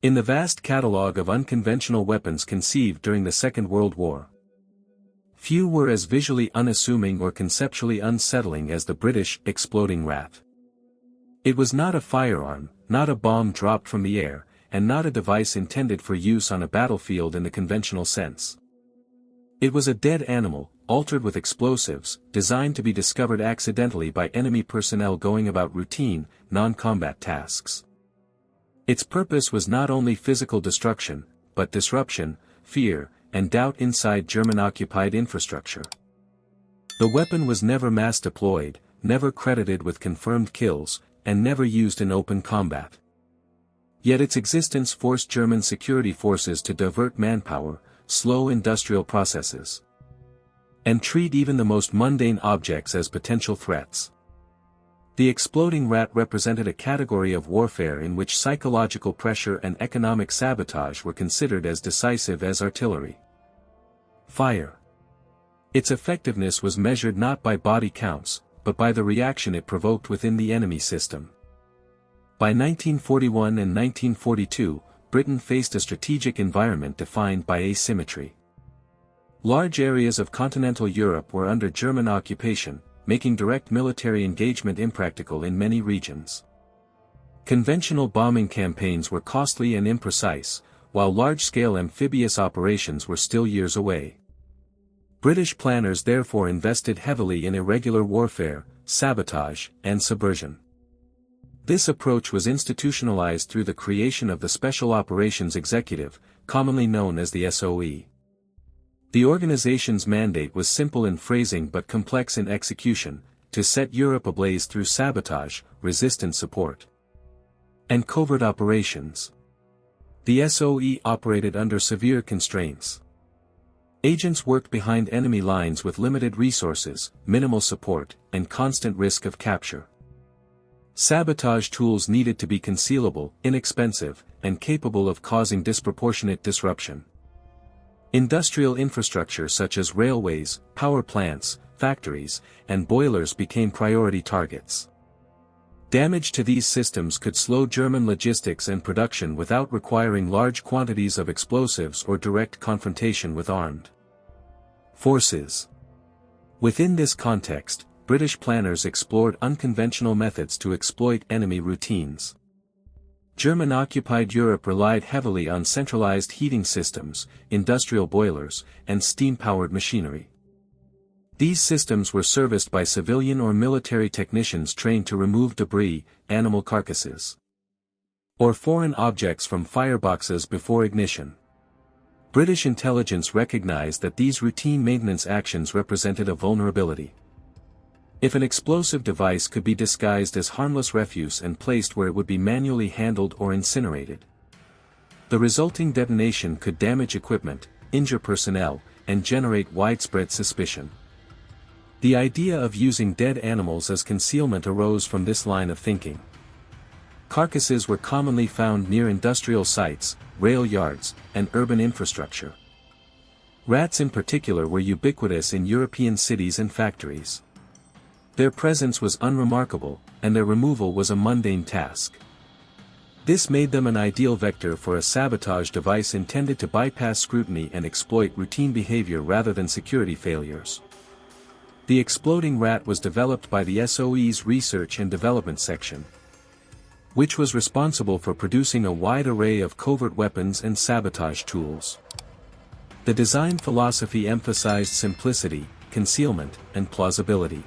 In the vast catalogue of unconventional weapons conceived during the Second World War, few were as visually unassuming or conceptually unsettling as the British exploding rat. It was not a firearm, not a bomb dropped from the air, and not a device intended for use on a battlefield in the conventional sense. It was a dead animal, altered with explosives, designed to be discovered accidentally by enemy personnel going about routine, non-combat tasks. Its purpose was not only physical destruction, but disruption, fear, and doubt inside German-occupied infrastructure. The weapon was never mass-deployed, never credited with confirmed kills, and never used in open combat. Yet its existence forced German security forces to divert manpower, slow industrial processes, and treat even the most mundane objects as potential threats. The exploding rat represented a category of warfare in which psychological pressure and economic sabotage were considered as decisive as artillery fire. Its effectiveness was measured not by body counts, but by the reaction it provoked within the enemy system. By 1941 and 1942, Britain faced a strategic environment defined by asymmetry. Large areas of continental Europe were under German occupation, making direct military engagement impractical in many regions. Conventional bombing campaigns were costly and imprecise, while large-scale amphibious operations were still years away. British planners therefore invested heavily in irregular warfare, sabotage, and subversion. This approach was institutionalized through the creation of the Special Operations Executive, commonly known as the SOE. The organization's mandate was simple in phrasing but complex in execution: to set Europe ablaze through sabotage, resistance support, and covert operations. The SOE operated under severe constraints. Agents worked behind enemy lines with limited resources, minimal support, and constant risk of capture. Sabotage tools needed to be concealable, inexpensive, and capable of causing disproportionate disruption. Industrial infrastructure such as railways, power plants, factories, and boilers became priority targets. Damage to these systems could slow German logistics and production without requiring large quantities of explosives or direct confrontation with armed forces. Within this context, British planners explored unconventional methods to exploit enemy routines. German-occupied Europe relied heavily on centralized heating systems, industrial boilers, and steam-powered machinery. These systems were serviced by civilian or military technicians trained to remove debris, animal carcasses, or foreign objects from fireboxes before ignition. British intelligence recognized that these routine maintenance actions represented a vulnerability. If an explosive device could be disguised as harmless refuse and placed where it would be manually handled or incinerated, the resulting detonation could damage equipment, injure personnel, and generate widespread suspicion. The idea of using dead animals as concealment arose from this line of thinking. Carcasses were commonly found near industrial sites, rail yards, and urban infrastructure. Rats in particular were ubiquitous in European cities and factories. Their presence was unremarkable, and their removal was a mundane task. This made them an ideal vector for a sabotage device intended to bypass scrutiny and exploit routine behavior rather than security failures. The exploding rat was developed by the SOE's Research and Development Section, which was responsible for producing a wide array of covert weapons and sabotage tools. The design philosophy emphasized simplicity, concealment, and plausibility.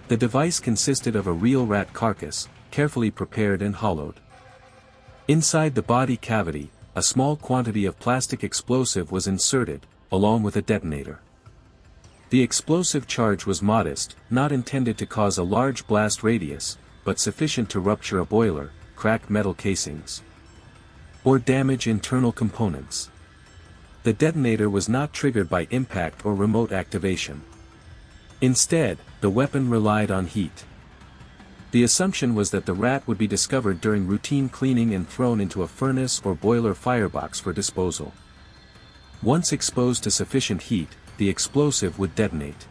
The device consisted of a real rat carcass, carefully prepared and hollowed. Inside the body cavity, a small quantity of plastic explosive was inserted, along with a detonator. The explosive charge was modest, not intended to cause a large blast radius, but sufficient to rupture a boiler, crack metal casings, or damage internal components. The detonator was not triggered by impact or remote activation. Instead, the weapon relied on heat. The assumption was that the rat would be discovered during routine cleaning and thrown into a furnace or boiler firebox for disposal. Once exposed to sufficient heat, the explosive would detonate.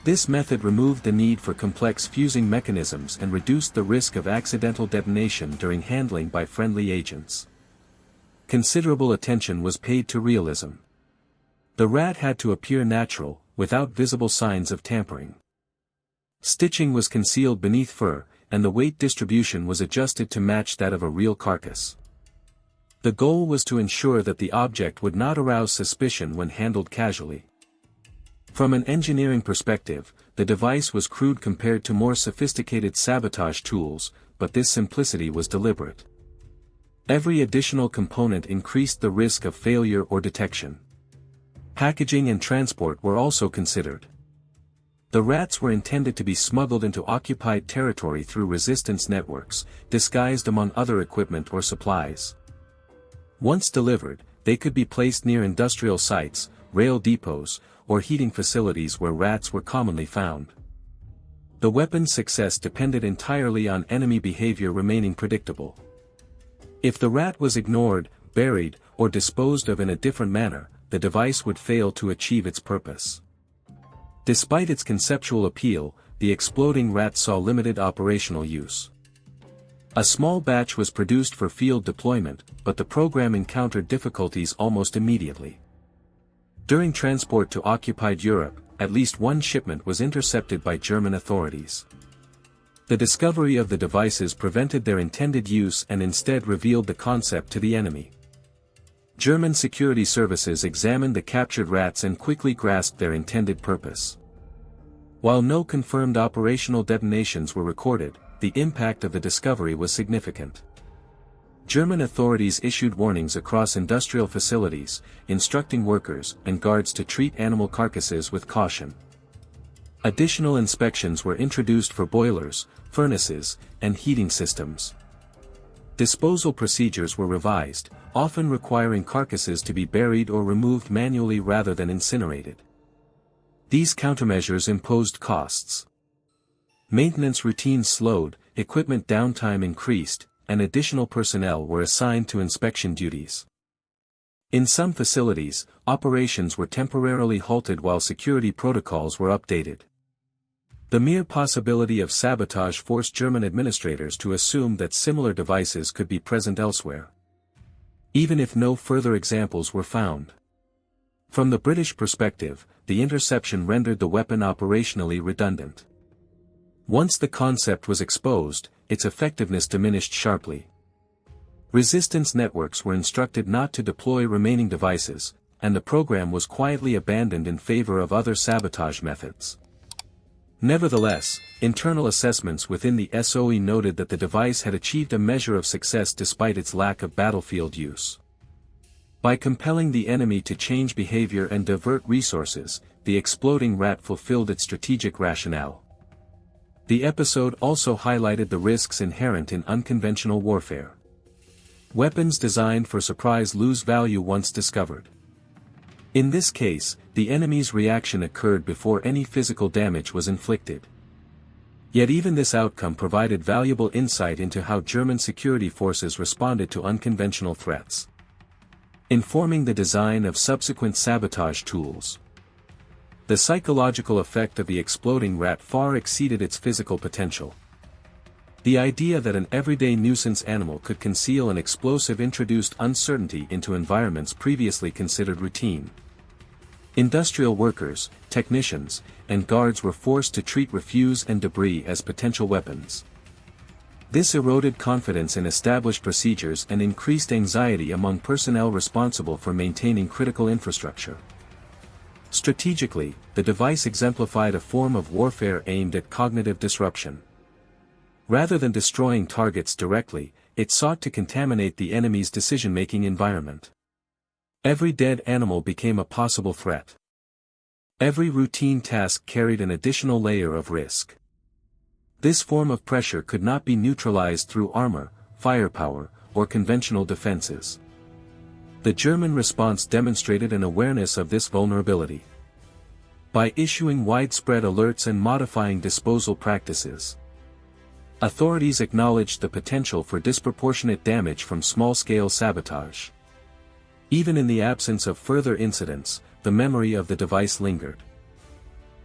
This method removed the need for complex fusing mechanisms and reduced the risk of accidental detonation during handling by friendly agents. considerable attention was paid to realism. The rat had to appear natural, without visible signs of tampering. Stitching was concealed beneath fur, and the weight distribution was adjusted to match that of a real carcass. The goal was to ensure that the object would not arouse suspicion when handled casually. From an engineering perspective, the device was crude compared to more sophisticated sabotage tools, but this simplicity was deliberate. Every additional component increased the risk of failure or detection. Packaging and transport were also considered. The rats were intended to be smuggled into occupied territory through resistance networks, disguised among other equipment or supplies. Once delivered, they could be placed near industrial sites, rail depots, or heating facilities where rats were commonly found. The weapon's success depended entirely on enemy behavior remaining predictable. If the rat was ignored, buried, or disposed of in a different manner, the device would fail to achieve its purpose. Despite its conceptual appeal, the exploding rat saw limited operational use. A small batch was produced for field deployment, but the program encountered difficulties almost immediately. During transport to occupied Europe, at least one shipment was intercepted by German authorities. The discovery of the devices prevented their intended use and instead revealed the concept to the enemy. German security services examined the captured rats and quickly grasped their intended purpose. While no confirmed operational detonations were recorded, the impact of the discovery was significant. German authorities issued warnings across industrial facilities, instructing workers and guards to treat animal carcasses with caution. Additional inspections were introduced for boilers, furnaces, and heating systems. Disposal procedures were revised, often requiring carcasses to be buried or removed manually rather than incinerated. These countermeasures imposed costs. Maintenance routines slowed, equipment downtime increased, and additional personnel were assigned to inspection duties. In some facilities, operations were temporarily halted while security protocols were updated. The mere possibility of sabotage forced German administrators to assume that similar devices could be present elsewhere, even if no further examples were found. From the British perspective, the interception rendered the weapon operationally redundant. Once the concept was exposed, its effectiveness diminished sharply. Resistance networks were instructed not to deploy remaining devices, and the program was quietly abandoned in favor of other sabotage methods. Nevertheless, internal assessments within the SOE noted that the device had achieved a measure of success despite its lack of battlefield use. By compelling the enemy to change behavior and divert resources, the exploding rat fulfilled its strategic rationale. The episode also highlighted the risks inherent in unconventional warfare. Weapons designed for surprise lose value once discovered. In this case, the enemy's reaction occurred before any physical damage was inflicted. Yet even this outcome provided valuable insight into how German security forces responded to unconventional threats, informing the design of subsequent sabotage tools. The psychological effect of the exploding rat far exceeded its physical potential. The idea that an everyday nuisance animal could conceal an explosive introduced uncertainty into environments previously considered routine. Industrial workers, technicians, and guards were forced to treat refuse and debris as potential weapons. This eroded confidence in established procedures and increased anxiety among personnel responsible for maintaining critical infrastructure. Strategically, the device exemplified a form of warfare aimed at cognitive disruption. Rather than destroying targets directly, it sought to contaminate the enemy's decision-making environment. Every dead animal became a possible threat. Every routine task carried an additional layer of risk. This form of pressure could not be neutralized through armor, firepower, or conventional defenses. The German response demonstrated an awareness of this vulnerability. By issuing widespread alerts and modifying disposal practices, authorities acknowledged the potential for disproportionate damage from small-scale sabotage. Even in the absence of further incidents, the memory of the device lingered.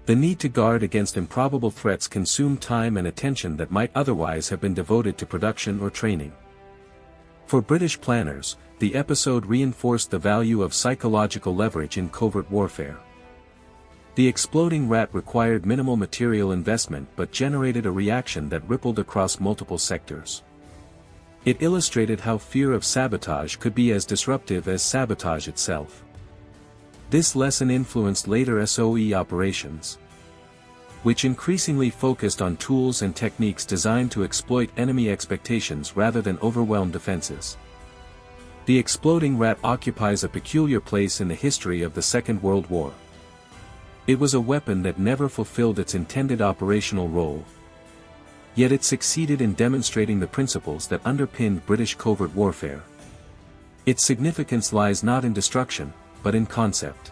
The need to guard against improbable threats consumed time and attention that might otherwise have been devoted to production or training. For British planners, the episode reinforced the value of psychological leverage in covert warfare. The exploding rat required minimal material investment but generated a reaction that rippled across multiple sectors. It illustrated how fear of sabotage could be as disruptive as sabotage itself. This lesson influenced later SOE operations, which increasingly focused on tools and techniques designed to exploit enemy expectations rather than overwhelm defenses. The exploding rat occupies a peculiar place in the history of the Second World War. It was a weapon that never fulfilled its intended operational role. Yet it succeeded in demonstrating the principles that underpinned British covert warfare. Its significance lies not in destruction, but in concept.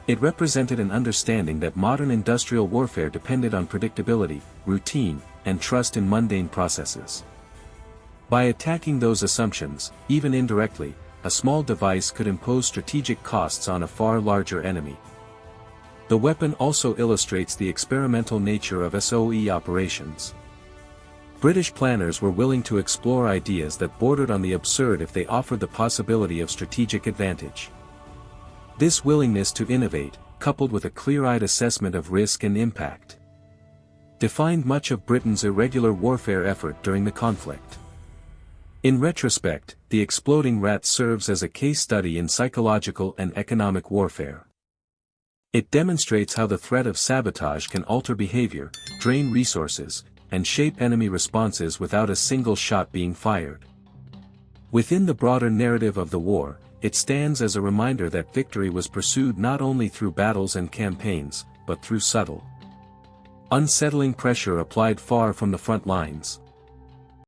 It represented an understanding that modern industrial warfare depended on predictability, routine, and trust in mundane processes. By attacking those assumptions, even indirectly, a small device could impose strategic costs on a far larger enemy. The weapon also illustrates the experimental nature of SOE operations. British planners were willing to explore ideas that bordered on the absurd if they offered the possibility of strategic advantage. This willingness to innovate, coupled with a clear-eyed assessment of risk and impact, defined much of Britain's irregular warfare effort during the conflict. In retrospect, the exploding rat serves as a case study in psychological and economic warfare. It demonstrates how the threat of sabotage can alter behavior, drain resources, and shape enemy responses without a single shot being fired. Within the broader narrative of the war, it stands as a reminder that victory was pursued not only through battles and campaigns, but through subtle, unsettling pressure applied far from the front lines.